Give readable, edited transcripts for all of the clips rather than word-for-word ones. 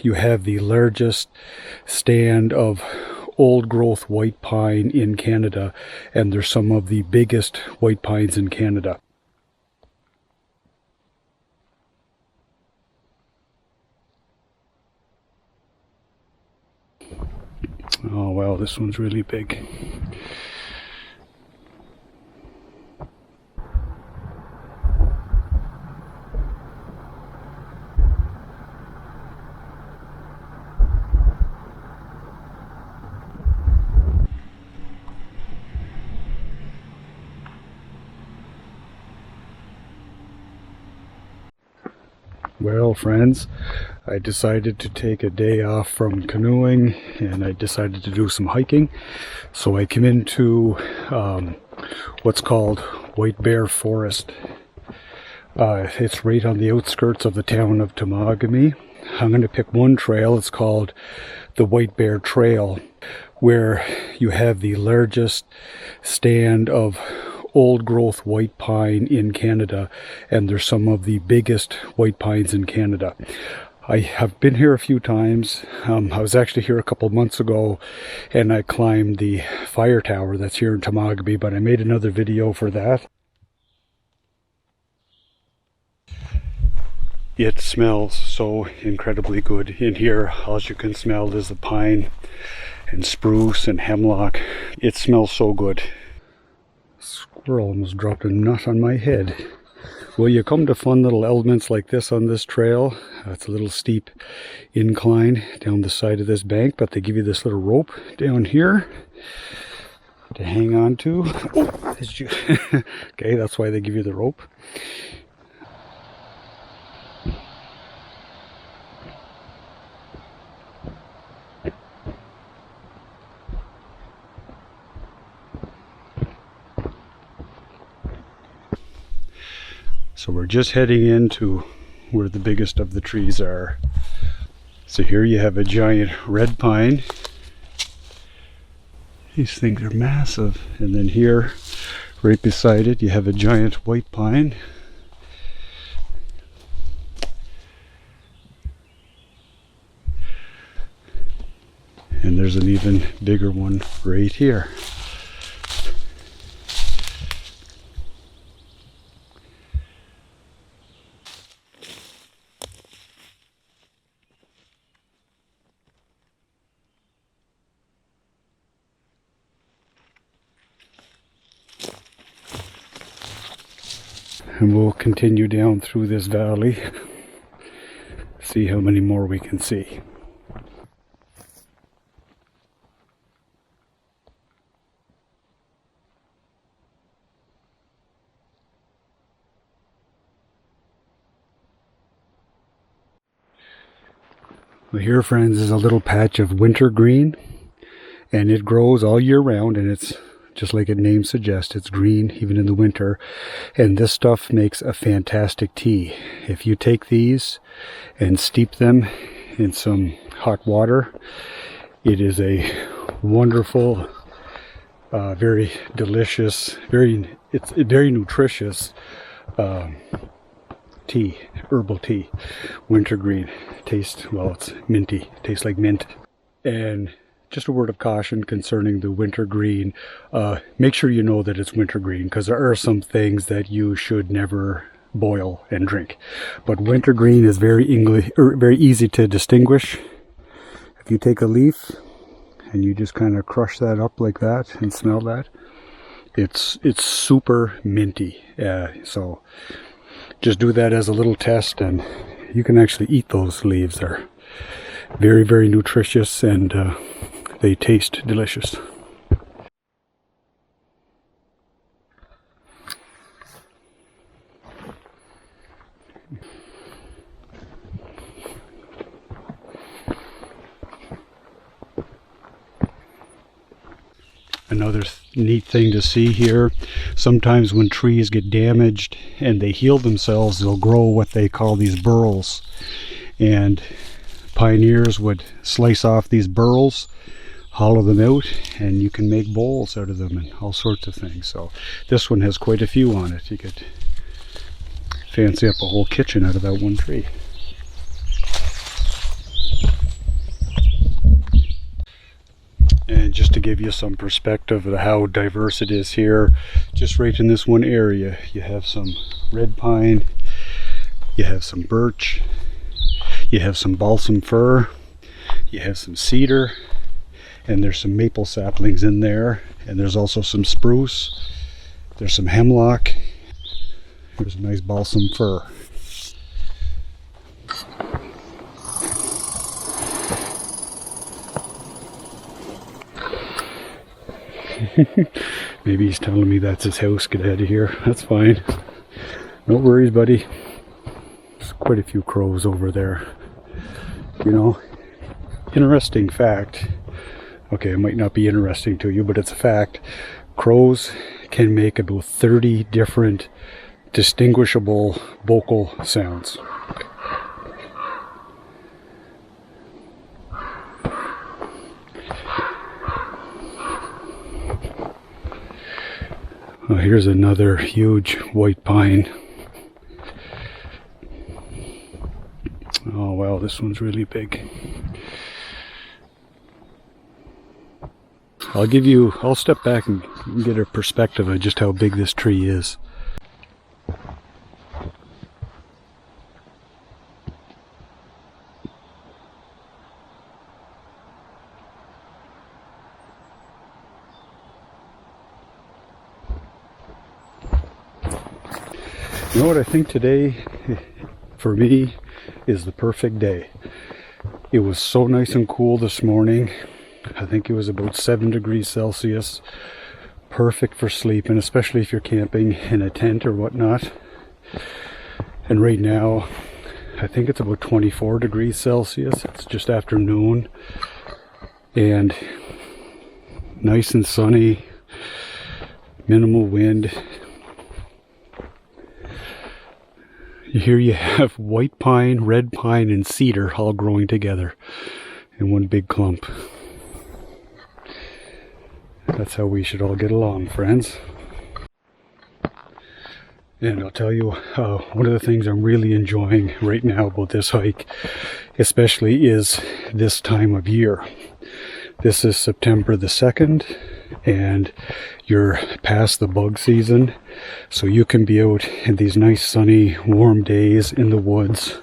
You have the largest stand of old growth white pine in Canada, and they're some of the biggest white pines in Canada. Oh wow, this one's really big. Well, friends, I decided to take a day off from canoeing and I decided to do some hiking. So I came into what's called Bear Forest. It's right on the outskirts of the town of Temagami. I'm going to pick one trail. It's called the White Bear Trail, where you have the largest stand of old growth white pine in Canada, and there's some of the biggest white pines in Canada. I have been here a few times. I was actually here a couple months ago and I climbed the fire tower that's here in Temagami, but I made another video for that. It smells so incredibly good in here. All you can smell is the pine and spruce and hemlock. It smells so good. Squirrel almost dropped a nut on my head. Well, you come to fun little elements like this on this trail. It's a little steep incline down the side of this bank, but they give you this little rope down here to hang on to. Oh, okay, that's why they give you the rope. So we're just heading into where the biggest of the trees are. So here you have a giant red pine. These things are massive. And then here, right beside it, you have a giant white pine. And there's an even bigger one right here. And we'll continue down through this valley, see how many more we can see. Well, here, friends, is a little patch of wintergreen, and it grows all year round, and it's just like its name suggests, it's green even in the winter. And this stuff makes a fantastic tea. If you take these and steep them in some hot water, it is a wonderful, very delicious, it's a very nutritious tea, herbal tea. Wintergreen tastes, well, it's minty, tastes like mint. And just a word of caution concerning the wintergreen. Make sure you know that it's wintergreen, because there are some things that you should never boil and drink. But wintergreen is very easy to distinguish. If you take a leaf and you just kind of crush that up like that and smell that, it's super minty. So just do that as a little test, and you can actually eat those leaves. They're very, very nutritious, and they taste delicious. Another neat thing to see here, sometimes when trees get damaged and they heal themselves, they'll grow what they call these burls. And pioneers would slice off these burls, hollow them out, and you can make bowls out of them and all sorts of things. So this one has quite a few on it. You could fancy up a whole kitchen out of that one tree. just to give you some perspective of how diverse it is here. Just right in this one area, you have some red pine, you have some birch, you have some balsam fir, you have some cedar, and there's some maple saplings in there, and there's also some spruce, there's some hemlock, there's a nice balsam fir. Maybe he's telling me that's his house. Get out of here. That's fine. No worries, buddy. There's quite a few crows over there. You know, interesting fact. Okay, it might not be interesting to you, but it's a fact. Crows can make about 30 different distinguishable vocal sounds. Oh, here's another huge white pine. Oh wow, this one's really big. I'll step back and get a perspective of just how big this tree is. You know what I think today, for me, is the perfect day. It was so nice and cool this morning. I think it was about 7 degrees Celsius. Perfect for sleeping, especially if you're camping in a tent or whatnot. And right now, I think it's about 24 degrees Celsius. It's just after noon. And nice and sunny, minimal wind. Here you have white pine, red pine, and cedar all growing together in one big clump. That's how we should all get along, friends. And I'll tell you, one of the things I'm really enjoying right now about this hike, especially, is this time of year. This is September the 2nd, and you're past the bug season, so you can be out in these nice sunny warm days in the woods,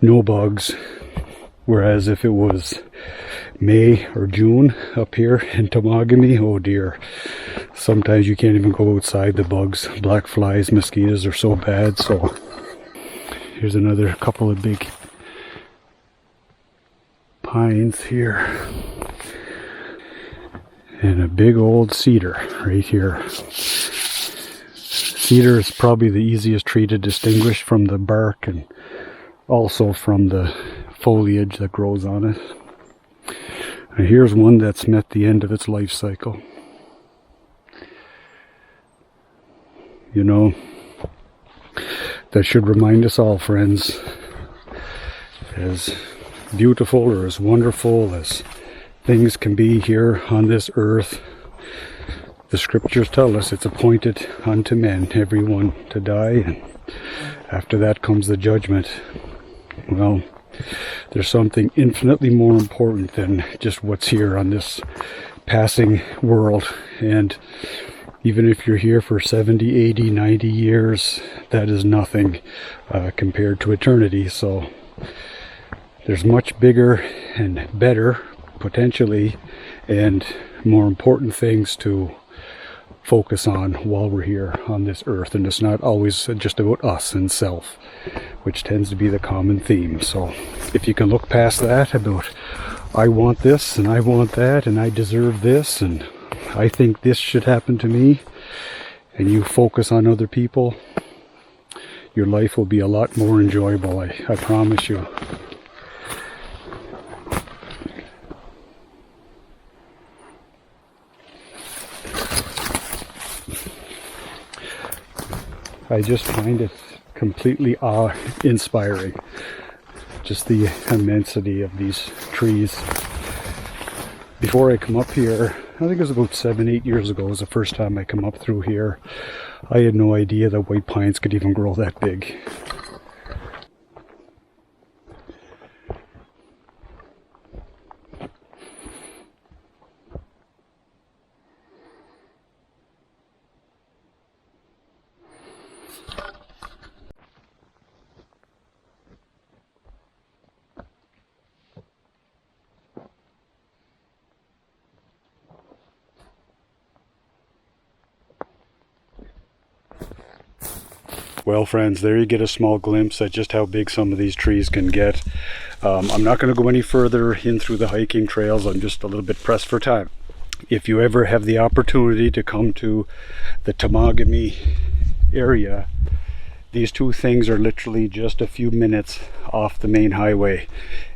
no bugs. Whereas if it was May or June up here in Temagami, oh dear, sometimes you can't even go outside. The bugs, black flies, mosquitoes are so bad. So here's another couple of big pines here. And a big old cedar right here. Cedar is probably the easiest tree to distinguish from the bark and also from the foliage that grows on it. And here's one that's met the end of its life cycle. You know, that should remind us all, friends, as beautiful or as wonderful as things can be here on this earth, the scriptures tell us it's appointed unto men, everyone, to die, and after that comes the judgment. Well, there's something infinitely more important than just what's here on this passing world. And even if you're here for 70, 80, 90 years, that is nothing compared to eternity. So there's much bigger and better, potentially, and more important things to focus on while we're here on this earth. And it's not always just about us and self, which tends to be the common theme. So if you can look past that about, I want this and I want that and I deserve this and I think this should happen to me, and you focus on other people, your life will be a lot more enjoyable, I promise you. I just find it completely awe-inspiring, just the immensity of these trees. Before I come up here, I think it was about 7-8 years ago, was the first time I come up through here. I had no idea that white pines could even grow that big. Well, friends, there you get a small glimpse at just how big some of these trees can get. I'm not going to go any further in through the hiking trails. I'm just a little bit pressed for time. If you ever have the opportunity to come to the Temagami area, these two things are literally just a few minutes off the main highway,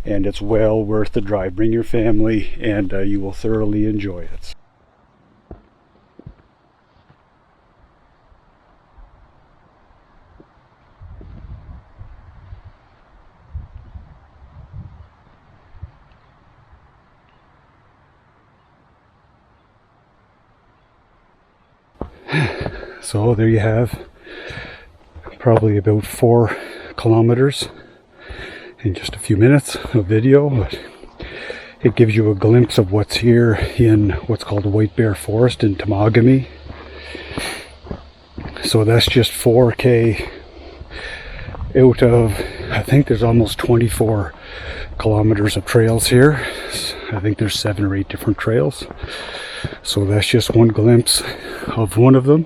and it's well worth the drive. Bring your family and you will thoroughly enjoy it. So there you have probably about 4 kilometers in just a few minutes of video, but it gives you a glimpse of what's here in what's called the White Bear Forest in Temagami. So that's just 4K out of, I think there's almost 24 kilometers of trails here. I think there's 7 or 8 different trails. So that's just one glimpse of one of them.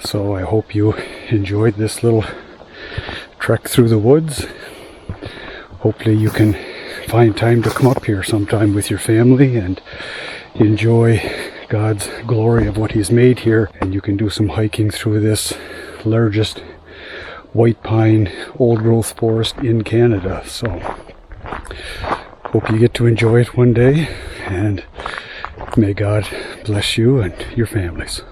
So I hope you enjoyed this little trek through the woods. Hopefully you can find time to come up here sometime with your family and enjoy God's glory of what He's made here. And you can do some hiking through this largest white pine old growth forest in Canada. So hope you get to enjoy it one day, and may God bless you and your families.